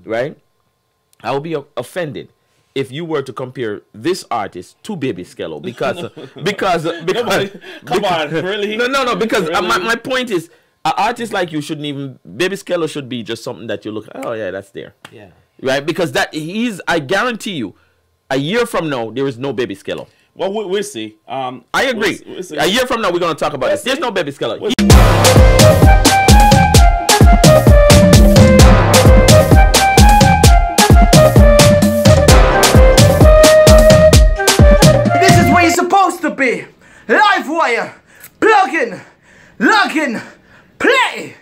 right? I would be offended if you were to compare this artist to Baby Skello because Come on, really? No, because really? My point is, an artist like you shouldn't even, Baby Skello should be just something that you look, oh yeah, that's there. Yeah. Right? Because I guarantee you, a year from now, there is no Baby Skello. Well, we'll see. I agree. We'll see. A year from now, we're going to talk about this. There's no Baby Skello. This is where you're supposed to be. Livewya. Plug in. Log in. Play.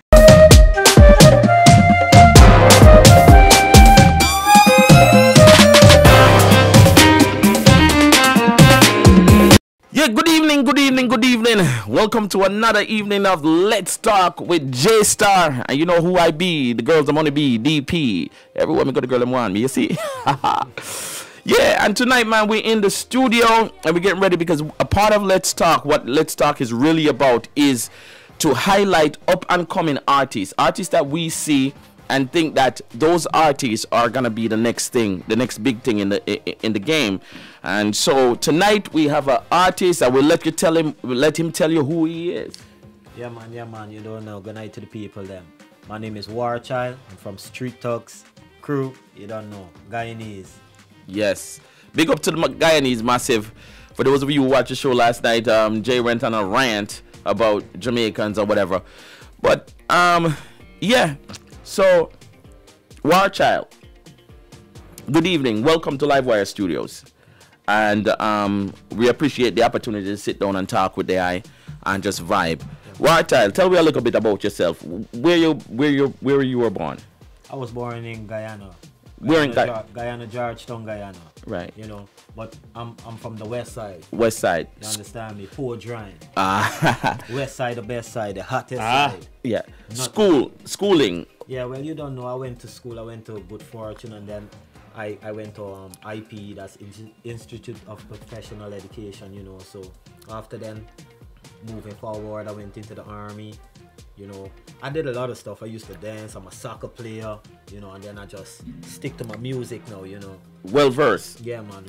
Yeah, good evening. Welcome to another evening of Let's Talk with J Star. And you know who I be, the girls I'm gonna be, DP. Everyone me got the girl them want me, you see? Yeah, and tonight, man, we're in the studio and we're getting ready because a part of Let's Talk, what Let's Talk is really about is to highlight up and coming artists that we see and think that those artists are gonna be the next thing, the next big thing in the game. And so tonight we have an artist. I will let him tell you who he is. Yeah, man. You don't know. Good night to the people, them. My name is Warchild. I'm from Street Talks crew. You don't know. Guyanese. Yes. Big up to the Guyanese, massive. For those of you who watched the show last night, Jay went on a rant about Jamaicans or whatever. But yeah. So, Warchild, good evening. Welcome to Livewya Studios. And we appreciate the opportunity to sit down and talk with the eye and just vibe. Warchild, tell me a little bit about yourself. Where you were born? I was born in Guyana. Where in Guyana, Georgetown, Guyana. Right. You know, but I'm from the west side. West side. You understand me? Poor drying. Ah. West side, the best side, the hottest side. Yeah. Not Schooling. Yeah, well, you don't know. I went to school. I went to Good Fortune, and then I went to IP, that's Institute of Professional Education, you know. So after then, moving forward, I went into the army, you know. I did a lot of stuff. I used to dance. I'm a soccer player, you know, and then I just stick to my music now, you know. Well versed. Yeah, man.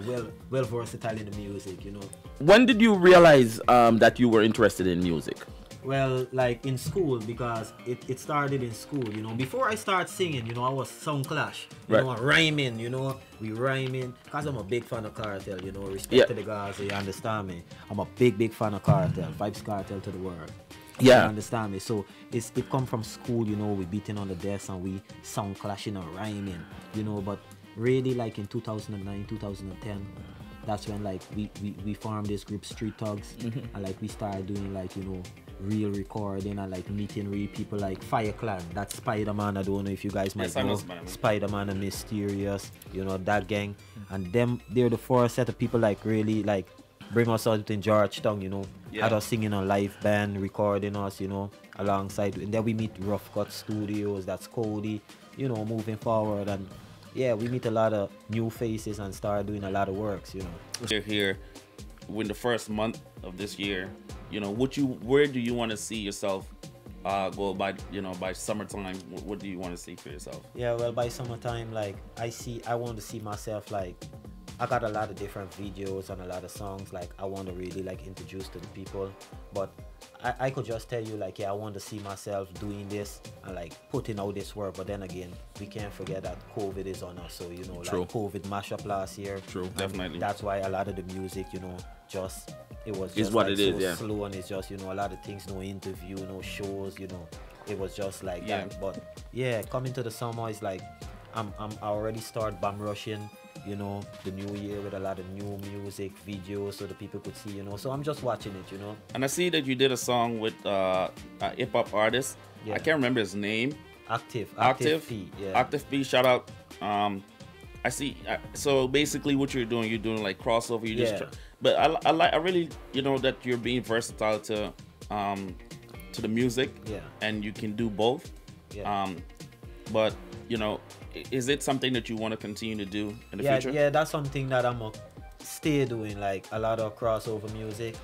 Well versatile in the music, you know. When did you realize that you were interested in music? Well, like in school, because it started in school, you know. Before I started singing, you know, I was sound clash, you know, rhyming, you know. We rhyming, because I'm a big fan of Cartel, you know. Respect to the guys, you understand me. I'm a big fan of Cartel, Vibes Cartel to the world. Yeah. You understand me? So it come from school, you know. We beating on the desk and we sound clashing or rhyming, you know. But really, like in 2009, 2010, that's when like we formed this group Street Talks, and like we started doing like, you know, real recording and like meeting real people like Fire Clan, that's SpiderMan. I don't know if you guys might know SpiderMan and Mysterious, you know, that gang. And them, they're the first set of people like really like bring us out in Georgetown, you know. Had us singing on live band, recording us, you know, alongside. And then we meet Rough Cut Studios, that's Cody, you know, moving forward. And yeah, we meet a lot of new faces and start doing a lot of works, you know. You're here in the first month of this year. You know, where do you want to see yourself go by, you know, by summertime? What do you want to see for yourself? Yeah, well, by summertime, like I want to see myself like, I got a lot of different videos and a lot of songs like I want to really like introduce to the people, but I could just tell you like, yeah, I want to see myself doing this and like putting out this work. But then again, we can't forget that COVID is on us, so you know, like COVID Mashup last year. True, definitely. That's why a lot of the music, you know, it was just is what like it is, so yeah. slow, and it's just, you know, a lot of things, no interview, no shows, you know, it was just like that. But yeah, coming to the summer is like I already start bum rushing, you know, the new year with a lot of new music videos so the people could see, you know. So I'm just watching it, you know. And I see that you did a song with a hip-hop artist. I can't remember his name. Active P, yeah. Active P, shout out. I see. So basically what you're doing like crossover. You just but I really, you know, that you're being versatile to the music. Yeah. And you can do both. Yeah. But you know, is it something that you want to continue to do in the future? Yeah, that's something that I'm stay doing, like a lot of crossover music.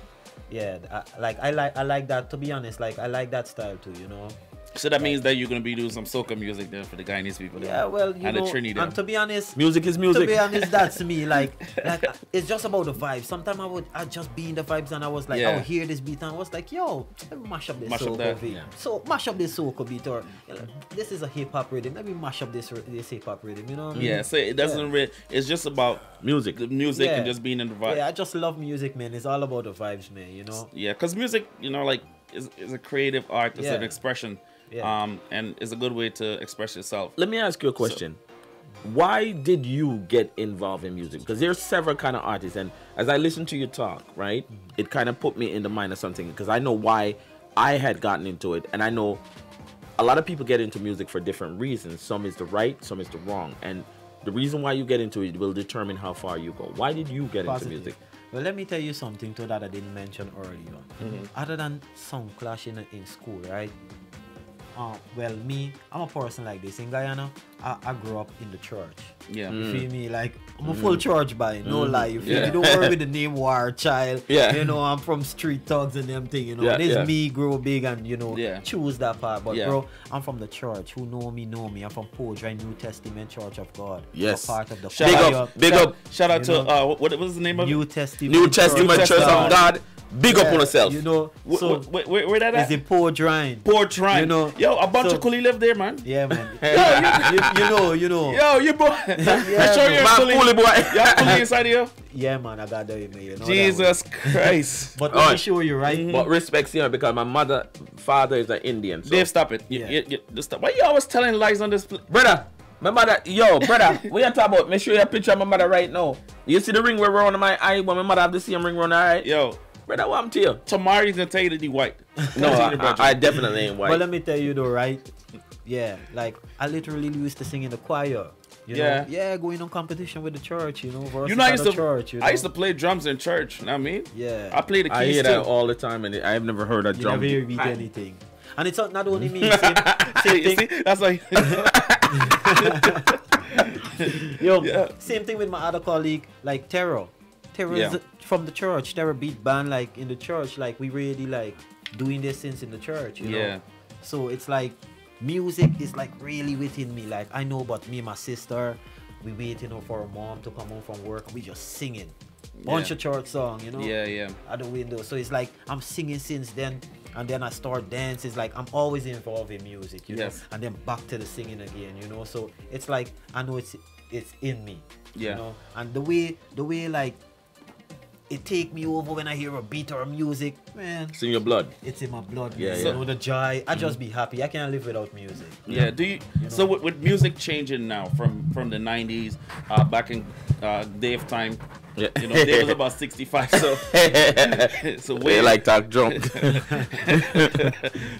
Yeah, I like that, to be honest. Like I like that style too, you know. So that means that you're gonna be doing some soca music then for the Guyanese people. Then. Yeah, well, you and know, the Trinidad. and to be honest, Music is music. To be honest, that's me. Like it's just about the vibes. Sometimes I'd just be in the vibes and I was like, I would hear this beat and I was like, yo, let me mash up this soca beat. So mash up this soca beat, or this is a hip hop rhythm. Let me mash up this hip hop rhythm. You know what I mean? Yeah. So it doesn't really. It's just about music, the music, and just being in the vibe. Yeah, I just love music, man. It's all about the vibes, man. You know? Yeah, because music, you know, like is a creative art. It's an expression. Yeah. And it's a good way to express yourself. Let me ask you a question. Why did you get involved in music? Because there's several kind of artists, and as I listen to you talk, right, it kind of put me in the mind of something, because I know why I had gotten into it, and I know a lot of people get into music for different reasons. Some is the right, some is the wrong, and the reason why you get into it will determine how far you go. Why did you get into music? Well, let me tell you something too that I didn't mention earlier. Other than sound clash in school, right? Well, me, I'm a person like this. In Guyana, I grew up in the church. Yeah. You feel me? Like, I'm a full church boy, no lie. You feel me? Don't worry with the name Warchild. Yeah. You know, I'm from street thugs and them thing, you know. Yeah, This me grow big and, you know, Yeah. choose that part. But, bro, I'm from the church. Who know me, know me. I'm from Poetry, New Testament Church of God. Yes. I'm a part of the Big up. Shout out You to what was the name of New it? Testament New Testament Church of God. Big up on yourself. You know, so Where that it's at? in Poetry. Port Rhine. You know, yo, a bunch so- of coolie live there, man. Yeah, man. you know. Yo, you boy. I show you a Man, coolie. fully boy. You have coolie inside here? Yeah, man, I got that with me. You know Jesus that Christ. one. But let me Alright. show you, right? But respects you because my father is an Indian. So. Dave, stop it. Just stop. Why you always telling lies on this? Brother, my mother, brother, what you talking about? Make sure you a picture of my mother right now. You see the ring where around my eye, but my mother have the same ring around her eye. Yo, Brother, what I'm to you? Tomorrow he's gonna tell you that he white. No, I definitely ain't white. But let me tell you though, right? Yeah, like I literally used to sing in the choir. You know? Yeah, going on competition with the church, you know. You know, I used to church, you know? I used to play drums in church. You know what I mean? Yeah. I play the keys I hear too. that all the time, and I've never heard a You drum. never hear beat anything. And it's not only me, same You thing. see? That's like Yo, same thing with my other colleague, like Terror. Terror Yeah. is from the church. Terror beat band, like in the church. Like we really like doing this since in the church, you know. So it's like music is like really within me. Like I know, but me and my sister, we waiting for our mom to come home from work. We just singing bunch of church song, you know. Yeah. At the window. So it's like I'm singing since then, and then I start dancing. It's like I'm always involved in music, you know. And then back to the singing again, you know. So it's like I know it's in me, you know. And the way like it take me over when I hear a beat or a music, man. It's in your blood. It's in my blood. Yeah, man. yeah. You know, the joy. I just be happy. I can't live without music. Yeah. Do you? So with music changing now from the 90s, back in Dave time. Yeah. You know, Dave was about 65, so so We like talk drunk.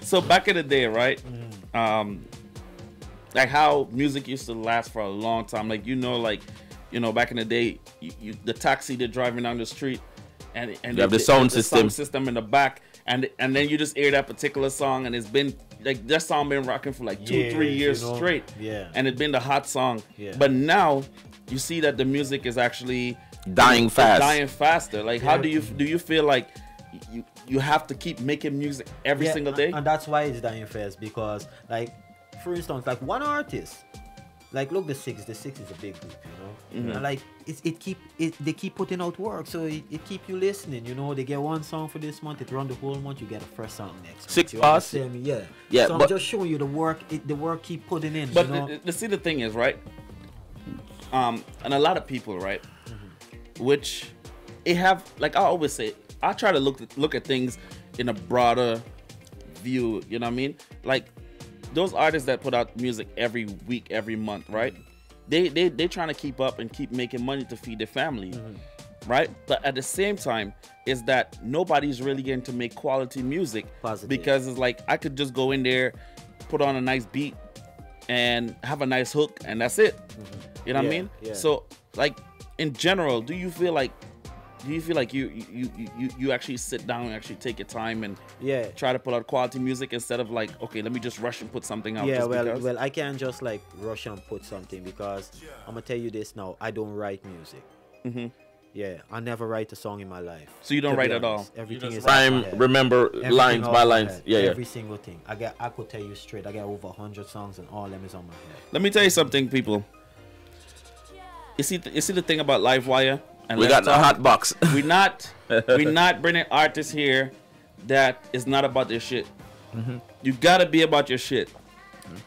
So back in the day, right? Like how music used to last for a long time. Like back in the day, the taxi they're driving down the street, and you have the sound system in the back, and then you just hear that particular song, and it's been like that song been rocking for like 2-3 years you know? straight. Yeah. And it's been the hot song. Yeah. But now you see that the music is actually Dying fast. dying faster. Like how do you feel like you have to keep making music every single day? And that's why it's dying fast, because like for instance, like one artist, like look, the Six is a big group, you know. And like they keep putting out work, so it keep you listening, you know. They get one song for this month, it run the whole month, you get a fresh song next 6 month. bars. You understand me? Yeah, so but- I'm just showing you the work keep putting in, But you know. see, the thing is, right? And a lot of people, right? Which it have, like I always say, I try to look at things in a broader view. You know what I mean? Like those artists that put out music every week, every month, right? They trying to keep up and keep making money to feed their family, right? But at the same time, is that nobody's really getting to make quality music. Positive. Because it's like I could just go in there, put on a nice beat, and have a nice hook, and that's it. You know what I mean? Yeah. So like in general, do you feel like you actually sit down and actually take your time and try to put out quality music instead of like, okay, let me just rush and put something out? Yeah, just because? well, I can't just like rush and put something, because I'm gonna tell you this now. I don't write music. Yeah, I never write a song in my life. So you don't to be write at all? honest. Everything You is just off my Rhyme, head. remember Everything lines off by my lines. head. Yeah, yeah. Every single thing. I could tell you straight. I got over 100 songs and all them is on my head. Let me tell you something, people. You see the thing about Livewya? And We got Let's the Talk? hot box. we're not bringing artists here that is not about their shit. You gotta be about your shit.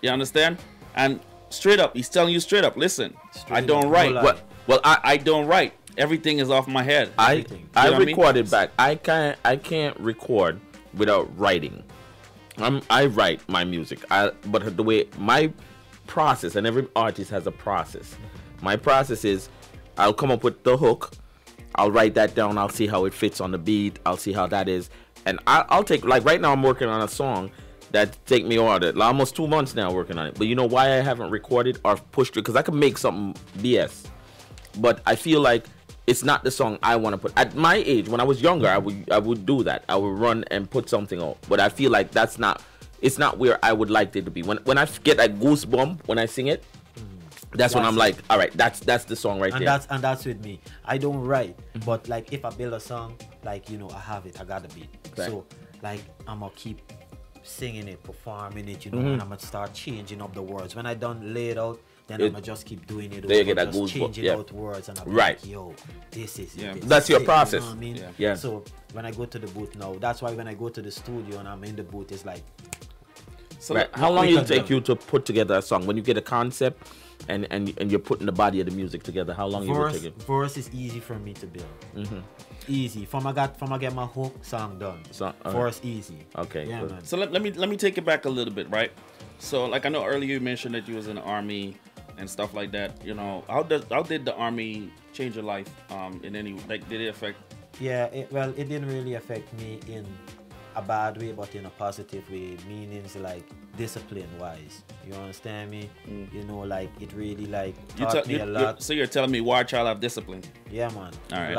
You understand? And straight up, he's telling you straight up. Listen, I don't up, write. no lie. Well, I don't write. Everything is off my head. I You know what I mean? recorded back. I can't record without writing. I write my music. But the way my process, and every artist has a process. My process is I'll come up with the hook. I'll write that down. I'll see how it fits on the beat. I'll see how that is. And I'll take, like right now I'm working on a song that take me almost 2 months now working on it. But you know why I haven't recorded or pushed it? Because I can make something BS. But I feel like it's not the song I want to put. At my age, when I was younger, I would do that. I would run and put something out. But I feel like it's not where I would like it to be. When I get that goosebump when I sing it, that's when I'm like, all right, that's the song right there. And that's with me. I don't write, but like if I build a song, like I have it, I got the beat. Right. So like I'm gonna keep singing it, performing it, and I'm gonna start changing up the words. When I done lay it out, then I'm gonna just keep doing it. There you over, get that just goosebump, changing yeah. out words, and I'm Right. like, yo, this is Yeah. it. That's your it, process. You know what I mean? Yeah. So when I go to the booth now, that's why when I go to the studio and I'm in the booth, it's like. So Right. How long will it take you to put together a song? When you get a concept and you're putting the body of the music together, how long you will take it? Verse is easy for me to build. Easy. From I get my hook, song done. Verse easy. Okay, Yeah, good. man. So let me take it back a little bit, right? So like I know earlier you mentioned that you was in the army and stuff like that. How did the army change your life? In any did it affect? Yeah, it didn't really affect me in a bad way, but in a positive way. Meanings like discipline wise. You understand me? Like it really taught me a lot. So you're telling me Warchild have discipline? Yeah, man. All right. A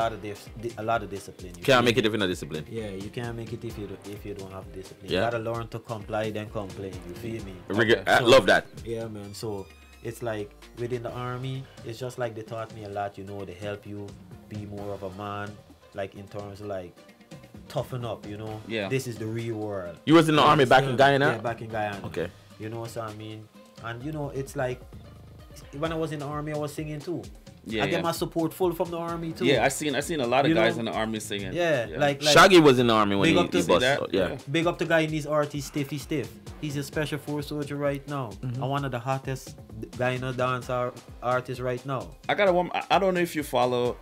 lot of discipline. You Can't make it if you're not disciplined. Yeah, you can't make it if you don't have discipline. Yeah. You gotta learn to comply then complain. You feel me? I love that. Yeah, man. So it's like within the army, it's just like they taught me a lot. They help you be more of a man, like in terms of like toughen up. Yeah. This is the real world. You was in the army back in Guyana? Yeah, back in Guyana. Okay. So I mean, and it's like when I was in the army, I was singing too. Yeah, I get yeah. my support full from the army too. Yeah, I seen a lot of guys in the army singing. Yeah, like Shaggy was in the army when Big he up to bust. that. Yeah. Big up the guy in his artist, Stiffy Stiff. He's a special force soldier right now. And one of the hottest Guyana dance artists right now. I got one. I don't know if you follow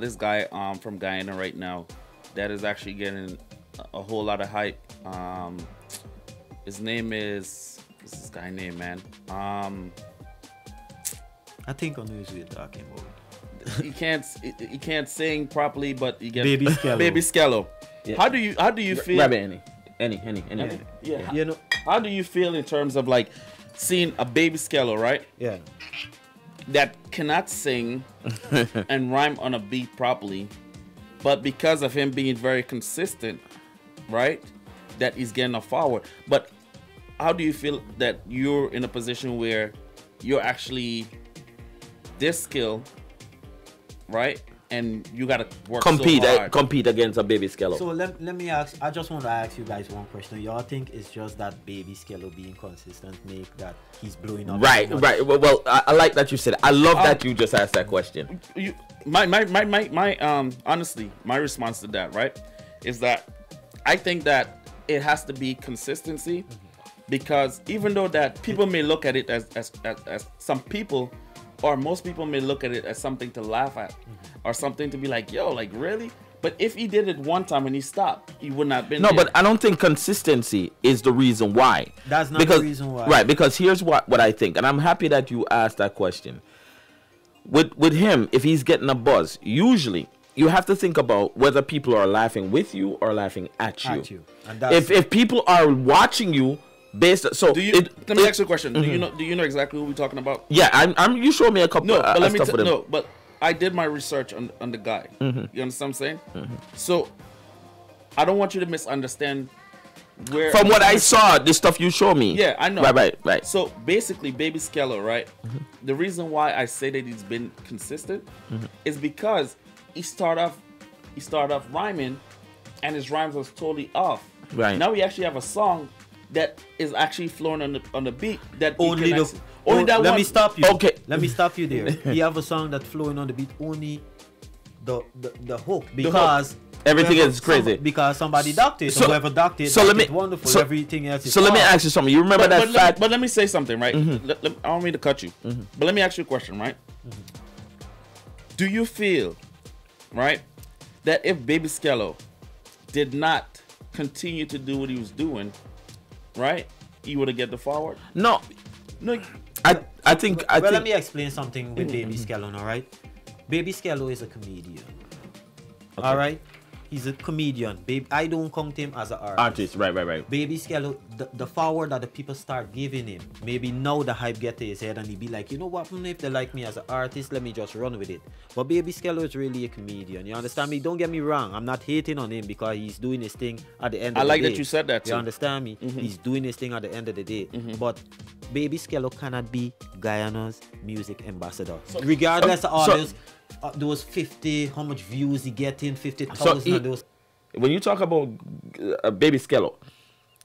this guy from Guyana right now that is actually getting a whole lot of hype. His name is what's this guy name, man? I think I know who you're talking about. He can't sing properly, but he gets Baby Skello. Baby Skello. Yeah. How do you feel? Grab it, any. Yeah. How do you feel in terms of like seeing a Baby Skello, right? Yeah. That cannot sing and rhyme on a beat properly, but because of him being very consistent, right, that he's getting a forward. But how do you feel that you're in a position where you're actually this skill, right, and you gotta work compete so hard? compete against a Baby Skello. So let me ask, I just want to ask you guys one question. Y'all think it's just that Baby Skello being consistent make that he's blowing up? Right. so much? Well, I like that you said it. I love that you just asked that question. Honestly, my response to that, right, is that I think that it has to be consistency, because even though that people may look at it as some people or most people may look at it as something to laugh at or something to be like, yo, like really? But if he did it one time and he stopped, he would not have been No, there. but I don't think consistency is the reason why. That's not the reason why. Right, because here's what I think, and I'm happy that you asked that question. With him, if he's getting a buzz, usually you have to think about whether people are laughing with you or laughing at you. And that's If people are watching you based, so do you, let me ask you a question. Do you know exactly who we're talking about? Yeah, I'm. You showed me a couple. No, but let me stuff with him. no, but I did my research on the guy. You understand what I'm saying? So I don't want you to misunderstand where From what I saw, the stuff you show me. Yeah, I know. Right. So basically, Baby Skello, right? The reason why I say that he's been consistent is because he started off rhyming, and his rhymes was totally off. Right. Now we actually have a song that is actually flowing on the beat. That Only that let one. me stop you. Okay. Let me stop you there. You have a song that's flowing on the beat, only the hook, because everything is crazy. Because somebody docked it. So- Whoever docked it, so let me- it's wonderful. so- Everything else is So let me off. ask you something. You remember But that let me say something, right? I don't mean to cut you, but let me ask you a question, right? Do you feel, right, that if Baby Skello did not continue to do what he was doing, right, he would have get the forward? No, No, I think. Let me explain something with Baby Skello, all right? Baby Skello is a comedian. All right? He's a comedian. Babe, I don't count him as an artist. Right. Baby Skello, the forward that the people start giving him, maybe now the hype get to his head and he be like, you know what, if they like me as an artist, let me just run with it. But Baby Skello is really a comedian. You understand me? Don't get me wrong. I'm not hating on him because he's doing his thing at the end of the day. I like that you said that too. You understand me? He's doing his thing at the end of the day. But Baby Skello cannot be Guyana's music ambassador. Regardless of all those 50, how much views he getting, 50,000 of those. When you talk about Baby Skello,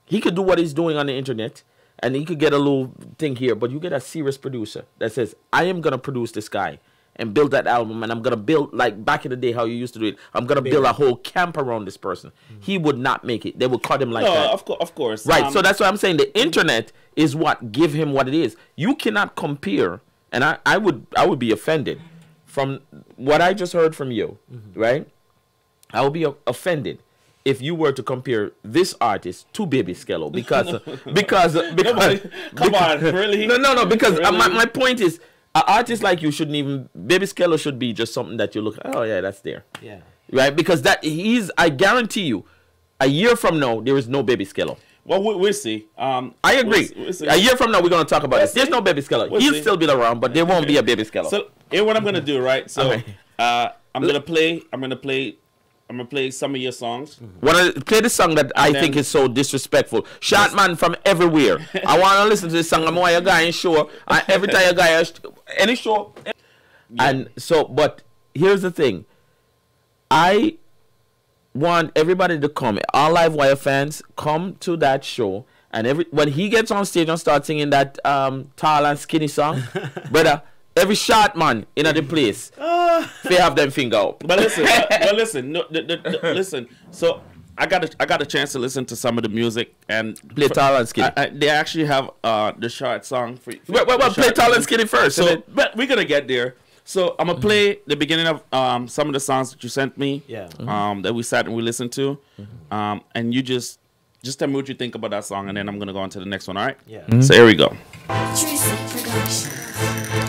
he could do what he's doing on the internet, and he could get a little thing here, but you get a serious producer that says, I am going to produce this guy and build that album, and I'm going to build, like back in the day how you used to do it, I'm going to build a whole camp around this person. He would not make it. They would cut him like that. Of course. Right, so that's what I'm saying. The internet is what give him what it is. You cannot compare, and I would be offended from what I just heard from you, right? I would be offended if you were to compare this artist to Baby Skello because Come on, really? No, because Really? my point is, an artist like you shouldn't even, Baby Skello should be just something that you look, oh yeah, that's there. Yeah. Right? Because I guarantee you, a year from now, there is no Baby Skello. Well, we'll see. I agree. We'll see. A year from now, we're going to talk about this. There's no Baby Skello. We'll He'll see. still be around, but there won't be a Baby Skello. So here's what I'm gonna do, right? So Okay. I'm gonna play some of your songs. Want to play the song that I think is so disrespectful. Shot man from everywhere. I want to listen to this song. I'm why a guy in show. Every time a guy any show. And so, but here's the thing. I want everybody to come. All Livewya fans, come to that show. And when he gets on stage and starts singing that tall and skinny song, brother, every shot man in the place, they have them finger up. But listen, listen. So I got a chance to listen to some of the music and Play tall and skinny. they actually have the short song for Well, play tall and skinny first. So, but we're gonna get there. So I'm gonna play the beginning of some of the songs that you sent me. Yeah. That we sat and we listened to. And you just tell me what you think about that song, and then I'm gonna go on to the next one. All right? Yeah. So here we go.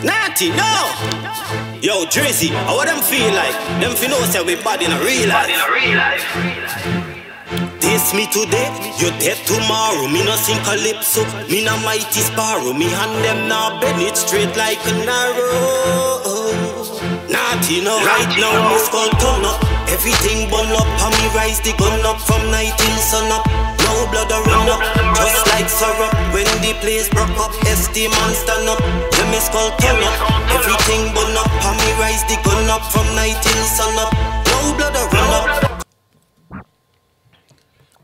Natty, no! Yo, Drizzy, how them feel like? Them feel know say we bad in a real life. This me today, you dead tomorrow. Me no sing calypso, me no mighty sparrow. Me hand them now bend it straight like an arrow. Natty, no, right now me skull turn up. Everything burn up, and me rise the gun up from night till sun up. No blood a run up, just like syrup. When the place broke up, SD man stand up. Let me skull turn up. Everything burn up, and me rise the gun up from night till sun up. No blood a run up.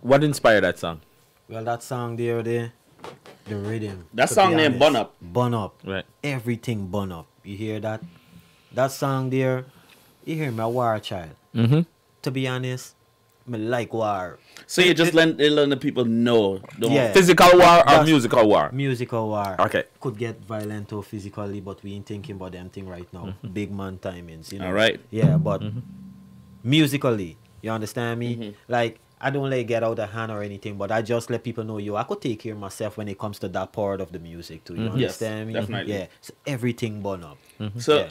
What inspired that song? Well, that song there, the rhythm. That to song be named honest, Bun Up. Bun Up. Right. Everything bun up. You hear that? That song there, you hear me, a Warchild. To be honest, me like war. So you just let the people know. Yeah. Physical war or That's- musical war? Musical war. Okay. Could get violent or physically, but we ain't thinking about them thing right now. Big man timings, you know. All right. Yeah, but musically, you understand me? Like, I don't let it get out of hand or anything, but I just let people know, yo, I could take care of myself when it comes to that part of the music too. You Yes, understand me? definitely. Yeah. So everything bun up. So Yeah.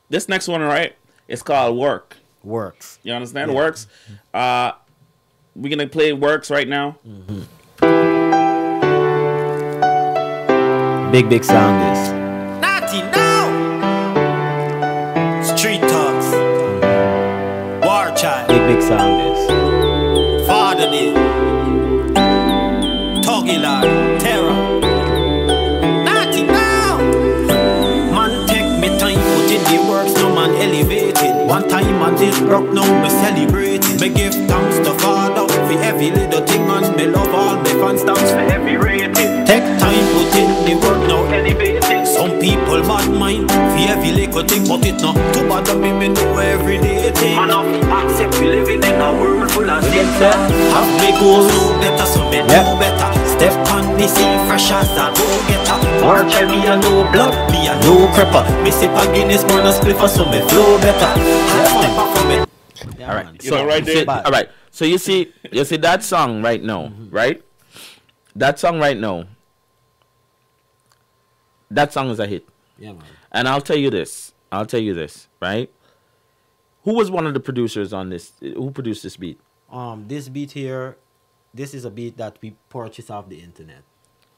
this next one, right? It's called Work. Works. You understand? Yeah. Works. We're gonna play Works right now. Big song this. Natty, no! Street talks. Warchild. Big song this. Father did. is broke now, me celebrate it. Me give thanks to Father for every little thing, and me love all my fans, thanks for every rating. Take time, put in the work now, elevate it. Some people bad mind for every little thing, but it not too bad of me know every day thing. Man of accept we living in a world full of things. Have me goals, know better, so me know better. Step on the scene, fresh as a go-getter. Warchild, me a no blood, me a no prepper. Me sip a Guinness, burn a spliffer, so me flow better. Step back from it. Yeah, all right, man. so right there. all right. So you see that song right now, right? That song right now. That song is a hit. Yeah, man. And I'll tell you this, right? Who was one of the producers on this? Who produced this beat? This beat here, this is a beat that we purchased off the internet.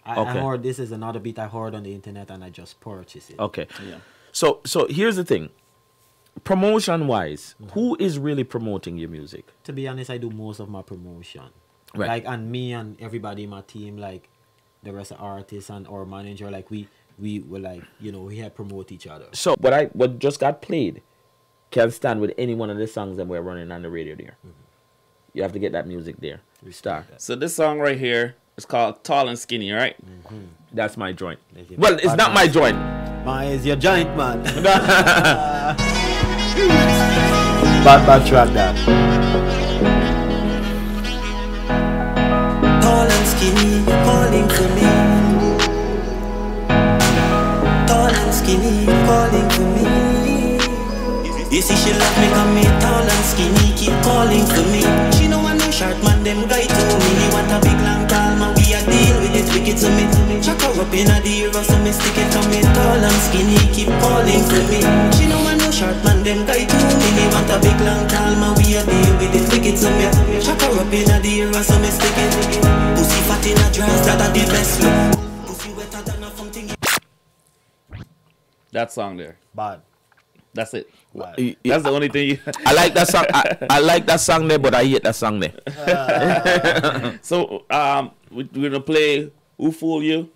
I Okay. heard this is another beat I heard on the internet and I just purchased it. Okay. Yeah. So here's the thing. Promotion wise, who is really promoting your music? To be honest, I do most of my promotion. Right. Like, and me and everybody in my team, like the rest of artists and our manager, like we were like, you know, we had promote each other. So what just got played can stand with any one of the songs that we're running on the radio there. You have to get that music there. Star. So this song right here is called Tall and Skinny, right? That's my joint. That's it. Well, it's not my joint. Man, is your giant man. bad track that. Tall and skinny, calling for me. Tall and skinny, calling for me. You see she love me, cause me tall and skinny, keep calling for me. She know I no short man, them guy to me. Want a big long tall man, we a deal with it, wicked to me. Chuck her up in a deal, so me stick it to me. Tall and skinny, keep calling for me. She know I no short man, them guy to me. Want a big long tall man, we a deal with it, wicked to me. Chuck her up in a deal, so me stick it. Pussy fat in a dress, that a the best look. Pussy wetter than a something. That song there. Bad. That's it. Bad. That's the only thing you... I like that song. I like that song there, but I hate that song there. So, we're gonna play Who Fool You?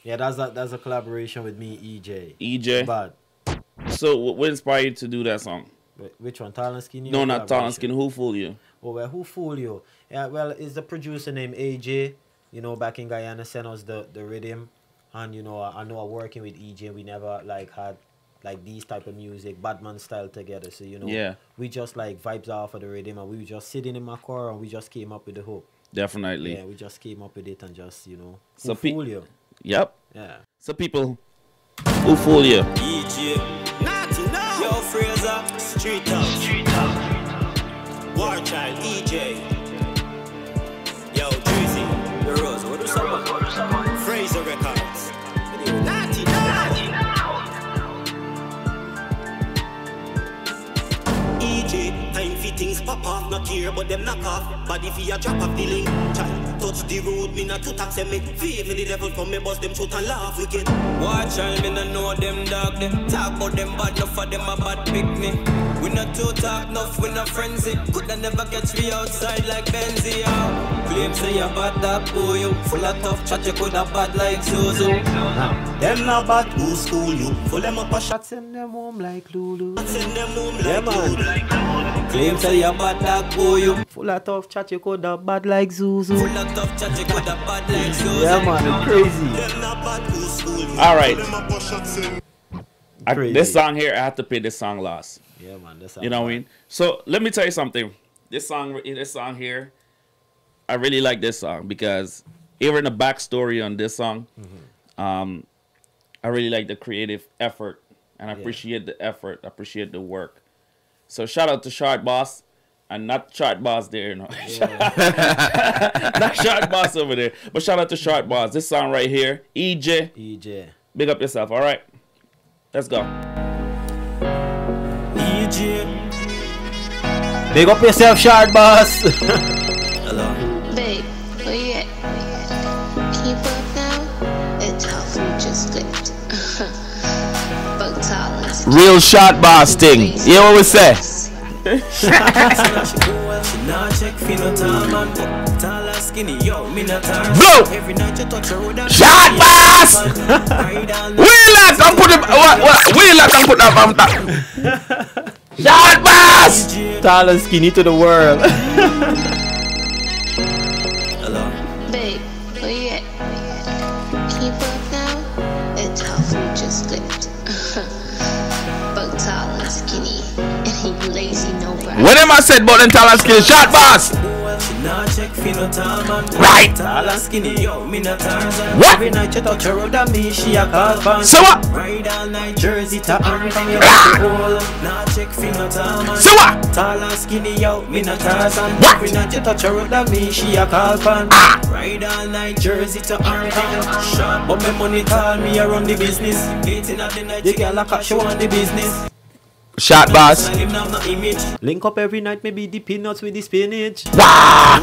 Yeah, that's a collaboration with me, EJ. EJ. Bad. So, what inspired you to do that song? Which one? Tall and Skinny? No, or not Tall and collaboration? Skinny. Who Fool You? Oh, well, who fool you? Yeah, well, it's the producer named AJ. You know, back in Guyana, sent us the rhythm. And, you know, I know I'm working with EJ. We never, like, had, like, these type of music, Batman style together. So, you know, Yeah. we just, like, vibes off of the rhythm. And we were just sitting in my car and we just came up with the hook. Definitely. Yeah, we just came up with it and just, you know, So who fool you? Yep. Yeah. So, people, Who Fool You? EJ, naughty now. Yo, Fraser, Street Talk. Warchild, EJ. Yo, Drizzy, The Rose, what do someone? Fraser Records. Naughty now. EJ, time fittings pop off, not here, but them knock off. Body for a drop off the link. Child, touch the road, me not to tax them. Favor the devil from me, bust them shoot and laugh wicked. Watch out, me no know them dog. Them talk about them bad, enough for them a bad picnic. We not too talk enough, we not frenzy. Coulda never catch me outside like Benzie. Claim say you bad dog, oh you full of tough chat, you coulda bad like Zuzu. Them not bad, who school you? Full them up a shot. Send them home like Lulu. Send them home Yeah, like man. Lulu. Claim say you bad dog, oh you Full of tough chat, you could have bad like Zuzu. full of tough chat, you coulda bad like Zuzu. Yeah, man, it's crazy. Them not bad, who school you? All right. Full them up a shot. Crazy. This song here, I have to play this song last. Yeah, man, that's You know what I mean? So let me tell you something. This song here, I really like this song because even the backstory on this song, I really like the creative effort and I appreciate the effort. I appreciate the work. So shout out to Short Boss and not Short Boss there, you know. Not Short Boss over there, but shout out to Short Boss. This song right here, EJ, big up yourself. All right, let's go. Big up yourself, Shard Boss. Babe, where you at? Can you pull up now? That top food just clipped. Fuck tolerance. Real shot boss thing. You know what we say? Blow! Shot boss! Wheel up and put him. Wheel up and put that on top. Shot boss! boss. Tall and skinny to the world. Babe, where you at? Can you pull up now? That tall food just slipped. Fuck tall and skinny. And you lazy no ride. When am I said about them tall and skinny? Shot boss. Right. Tall and skinny, yo, me not Tarzan. What? Every night you touch her road and me, she a call fan. So what? Ride all night, Jersey to Hong you got the whole. Nah, check for no tall man. So what? Tall and skinny, yo, me not Tarzan. What? Every night you touch her road and me, she a call fan. Ride all night, Jersey to Hong Kong. But me money tall, me a run the business. 18 of the night, you get like a show on the business. Shot boss. Link up every night, maybe the peanuts with the spinach. Tall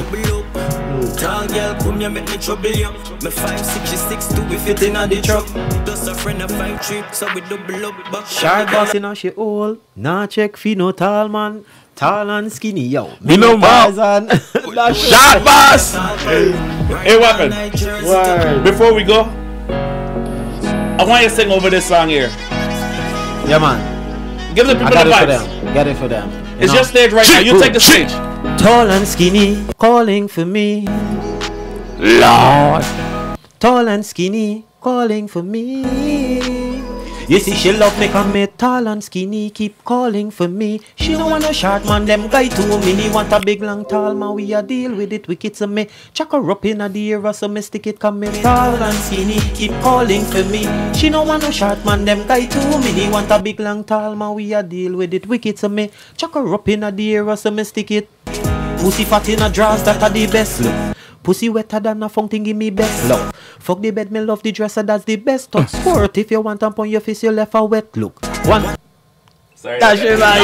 girl, come here, make me trouble you. Me 5'6", 6'2", we fit in on the truck. Just a friend of 5'3", so we double up back. Sharp boss in a she old. Nah check fi no tall man. Tall and skinny, yo. Me no more. Shot boss. Hey, what happened? Word. Before we go, I want you to sing over this song here. Yeah, man. Give the people I got the it for vibes. them. Get it for them. It's your stage right now. You take the stage. Tall and skinny, calling for me. Lord. Tall and skinny, calling for me. You see, she love me cause me tall and skinny, keep calling for me. She don't want no short man, them guy too many. Want a big long tall man, we a deal with it wicked. So me chuck her up in a the air, so me stick it. Come me tall and skinny, keep calling for me. She don't want no short man, them guy too many. Want a big long tall man, we a deal with it wicked. So me chuck her up in a the air, so me stick it. Pussy fat in a drawers, that are the best look. Pussy wetter than a fountain, give me best love. Fuck the bed, me love the dresser, that's the best touch. Squirt if you want upon your face, you left a wet look. One. Sorry. That's just how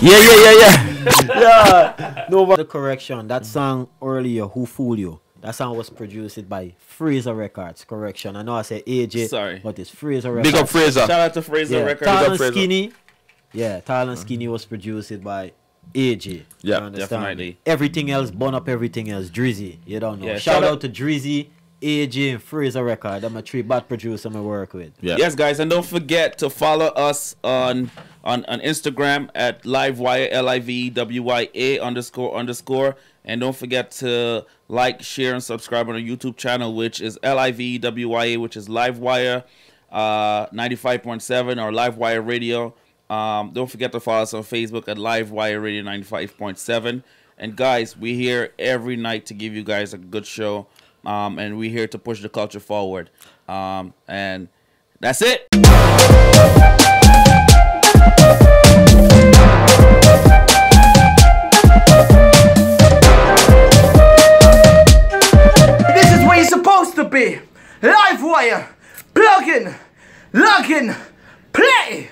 you Yeah. No, but the correction, that song earlier, Who Fool You? That song was produced by Fraser Records. Correction. I know I said AJ. Sorry. But it's Fraser Records. Big up Fraser. Shout out to Fraser Yeah. Records. Tall Big up and Fraser. Skinny. Yeah, Tall and Skinny was produced by AJ. Yeah, You understand? definitely. Everything else, burn up everything else. Drizzy, you don't know. Yeah, shout shout out out- to Drizzy, AJ, and Fraser Record. I'm a three bad producer I work with. Yeah. Yes, guys, and don't forget to follow us on Instagram at Livewya, LIVWYA __. And don't forget to like, share, and subscribe on our YouTube channel, which is LIVWYA, which is Livewya 95.7 or Livewya Radio. Don't forget to follow us on Facebook at Livewya Radio 95.7. And guys, we're here every night to give you guys a good show. And we're here to push the culture forward. And that's it. This is where you're supposed to be. Livewire. Plug in. Log in. Play.